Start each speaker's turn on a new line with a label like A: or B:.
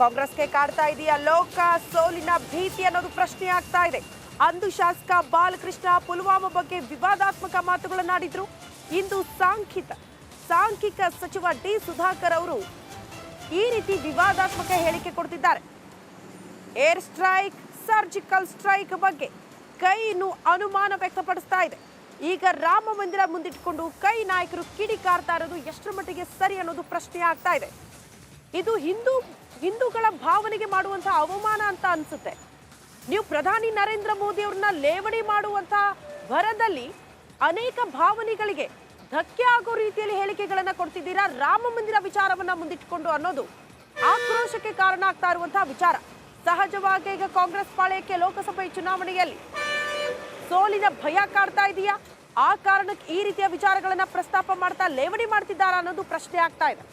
A: ಕಾಂಗ್ರೆಸ್ಗೆ ಕಾಡ್ತಾ ಇದೆಯಾ ಲೋಕ ಸೋಲಿನ ಭೀತಿ ಅನ್ನೋದು ಪ್ರಶ್ನೆ ಆಗ್ತಾ ಇದೆ. ಅಂದು ಶಾಸಕ ಬಾಲಕೃಷ್ಣ ಪುಲ್ವಾಮಾ ಬಗ್ಗೆ ವಿವಾದಾತ್ಮಕ ಮಾತುಗಳನ್ನಾಡಿದ್ರು. ಇಂದು ಸಾಂಖ್ಯಿಕ ಸಚಿವ ಡಿ ಸುಧಾಕರ್ ಅವರು ಈ ರೀತಿ ವಿವಾದಾತ್ಮಕ ಹೇಳಿಕೆ ಕೊಡ್ತಿದ್ದಾರೆ. ಏರ್ ಸ್ಟ್ರೈಕ್, ಸರ್ಜಿಕಲ್ ಸ್ಟ್ರೈಕ್ ಬಗ್ಗೆ ಕೈ ಅನುಮಾನ ವ್ಯಕ್ತಪಡಿಸ್ತಾ ಇದೆ. ಈಗ ರಾಮ ಮಂದಿರ ಮುಂದಿಟ್ಟುಕೊಂಡು ಕೈ ನಾಯಕರು ಕಿಡಿಕಾರ್ತಾ ಇರೋದು ಎಷ್ಟರ ಮಟ್ಟಿಗೆ ಸರಿ ಅನ್ನೋದು ಪ್ರಶ್ನೆ ಆಗ್ತಾ ಇದೆ. ಇದು ಹಿಂದೂಗಳ ಭಾವನೆಗೆ ಮಾಡುವಂತಹ ಅವಮಾನ ಅಂತ ಅನ್ಸುತ್ತೆ. ನೀವು ಪ್ರಧಾನಿ ನರೇಂದ್ರ ಮೋದಿ ಅವ್ರನ್ನ ಲೇವಡಿ ಮಾಡುವಂತಹ ಭರದಲ್ಲಿ ಅನೇಕ ಭಾವನೆಗಳಿಗೆ ಧಕ್ಕೆ ಆಗೋ ರೀತಿಯಲ್ಲಿ ಹೇಳಿಕೆಗಳನ್ನ ಕೊಡ್ತಿದ್ದೀರಾ. ರಾಮ ಮಂದಿರ ವಿಚಾರವನ್ನ ಮುಂದಿಟ್ಟುಕೊಂಡು ಅನ್ನೋದು ಆಕ್ರೋಶಕ್ಕೆ ಕಾರಣ ಆಗ್ತಾ ಇರುವಂತಹ ವಿಚಾರ. ಸಹಜವಾಗಿ ಈಗ ಕಾಂಗ್ರೆಸ್ ಪಾಳೆಯಕ್ಕೆ ಲೋಕಸಭೆ ಚುನಾವಣೆಯಲ್ಲಿ ಸೋಲಿನ ಭಯ ಕಾಡ್ತಾ ಇದೆಯಾ? ಆ ಕಾರಣಕ್ಕೆ ಈ ರೀತಿಯ ವಿಚಾರಗಳನ್ನ ಪ್ರಸ್ತಾಪ ಮಾಡ್ತಾ ಲೇವಡಿ ಮಾಡ್ತಿದ್ದಾರಾ ಅನ್ನೋದು ಪ್ರಶ್ನೆ ಆಗ್ತಾ ಇದೆ.